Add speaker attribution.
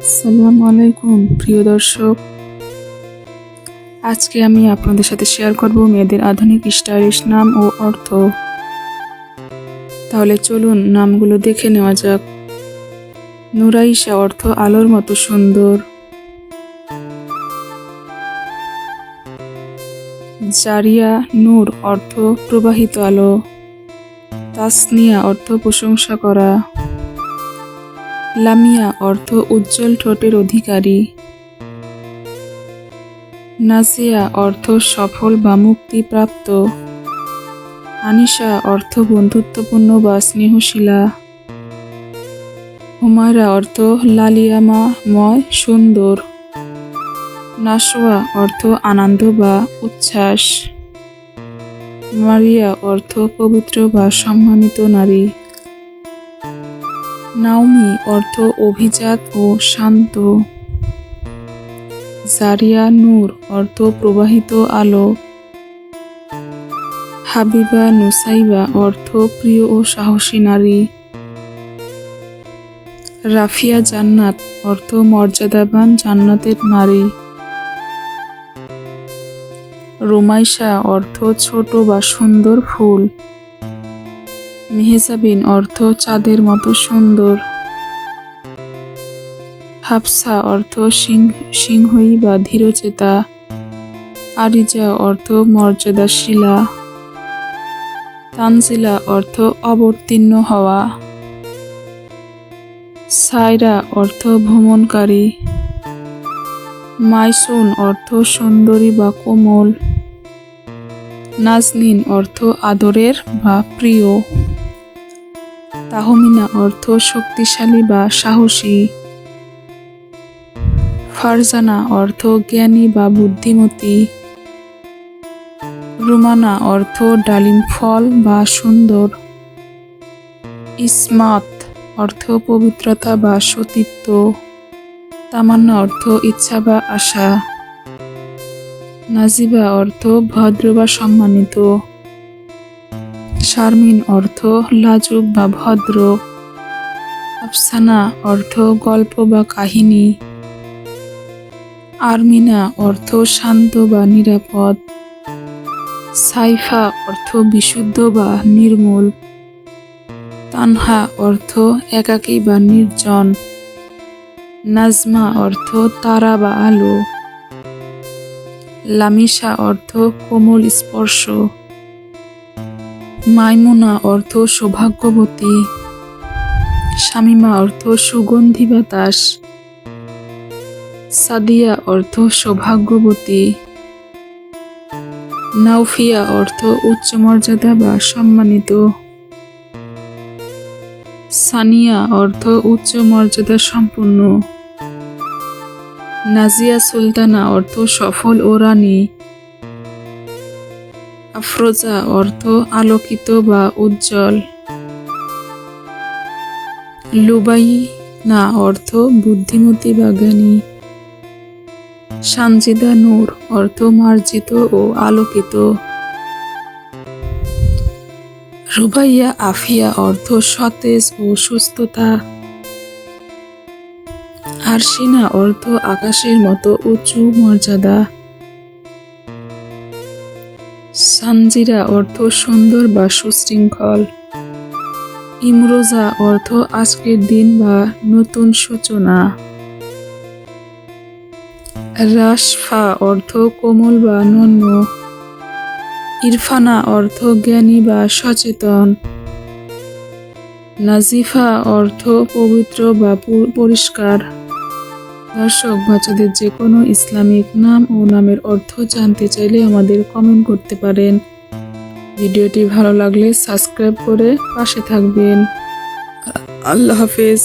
Speaker 1: আসসালামু আলাইকুম প্রিয় দর্শক, আজকে আমি আপনাদের সাথে শেয়ার করব মেয়েদের আধুনিক স্টাইলিশ নাম ও অর্থ। তাহলে চলুন নামগুলো দেখে নেওয়া যাক। নুরাইশা অর্থ আলোর মতো সুন্দর। জারিয়া নূর অর্থ প্রবাহিত আলো। তাসনিয়া অর্থ প্রশংসা করা। লামিয়া অর্থ উজ্জ্বল ঠোঁটের অধিকারী। নাজিয়া অর্থ সফল বা মুক্তিপ্রাপ্ত। আনিশা অর্থ বন্ধুত্বপূর্ণ বা স্নেহশীলা। হুমায়রা অর্থ লালিয়াময় সুন্দর। নাশওয়া অর্থ আনন্দ বা উচ্ছ্বাস। মারিয়া অর্থ পবিত্র বা সম্মানিত নারী। নাওমি অর্থ অভিজাত ও শান্ত। জারিয়া নূর অর্থ প্রবাহিত আলো। হাবিবা নুসাইবা অর্থ প্রিয় ও সাহসী নারী। রাফিয়া জান্নাত অর্থ মর্যাদাবান জান্নাতের নারী। রুমাইশা অর্থ ছোট বা সুন্দর ফুল। মেহজাবিন অর্থ চাঁদের মতো সুন্দর। হাফসা অর্থ সিংহী বা ধীরচেতা। আরিজা অর্থ মর্যাদাশীলা। তানজিলা অর্থ অবতীর্ণ হওয়া। সায়রা অর্থ ভ্রমণকারী। মাইসুন অর্থ সুন্দরী বা কোমল। নাজনীন অর্থ আদরের বা প্রিয়। তাহমিনা অর্থ শক্তিশালী বা সাহসী। ফারজানা অর্থ জ্ঞানী বা বুদ্ধিমতী। রুমানা অর্থ ডালিম ফল বা সুন্দর। ইসমাত অর্থ পবিত্রতা বা সতীত্ব। তামান্না অর্থ ইচ্ছা বা আশা। নাজিবা অর্থ ভদ্র বা সম্মানিত। শারমিন অর্থ লাজুক বা ভদ্র। আফসানা অর্থ গল্প বা কাহিনী। আরমিনা অর্থ শান্ত বা নিরাপদ। সাইফা অর্থ বিশুদ্ধ বা নির্মল। তানহা অর্থ একাকী বা নির্জন। নাজমা অর্থ তারা বা আলো। লামিশা অর্থ কোমল স্পর্শ। মাইমুনা অর্থ সৌভাগ্যবতী। শামিমা অর্থ সুগন্ধি বাতাস। সাদিয়া অর্থ সৌভাগ্যবতী। নাউফিয়া অর্থ উচ্চ মর্যাদা বা সম্মানিত। সানিয়া অর্থ উচ্চ মর্যাদা সম্পন্ন। নাজিয়া সুলতানা অর্থ সফল ও রানী। আফরোজা অর্থ আলোকিত বা উজ্জ্বল। লুবাইনা অর্থ বুদ্ধিমতী বা জ্ঞানী। সানজিদা নূর অর্থ মার্জিত ও আলোকিত। রুবাইয়া আফিয়া অর্থ সতেজ ও সুস্থতা। আরশিনা অর্থ আকাশের মতো উঁচু মর্যাদা। সানজিরা অর্থ সুন্দর বা সুশৃঙ্খল। ইমরোজা অর্থ আজকের দিন বা নতুন সূচনা। রাশফা অর্থ কোমল বা নন্য। ইরফানা অর্থ জ্ঞানী বা সচেতন। নাজিফা অর্থ পবিত্র বা পরিষ্কার। দর্শক, বাচ্চাদের যে কোনো ইসলামিক নাম ও নামের অর্থ জানতে চাইলে আমাদের কমেন্ট করতে পারেন। ভিডিওটি ভালো লাগলে সাবস্ক্রাইব করে পাশে থাকবেন। আল্লাহ হাফেজ।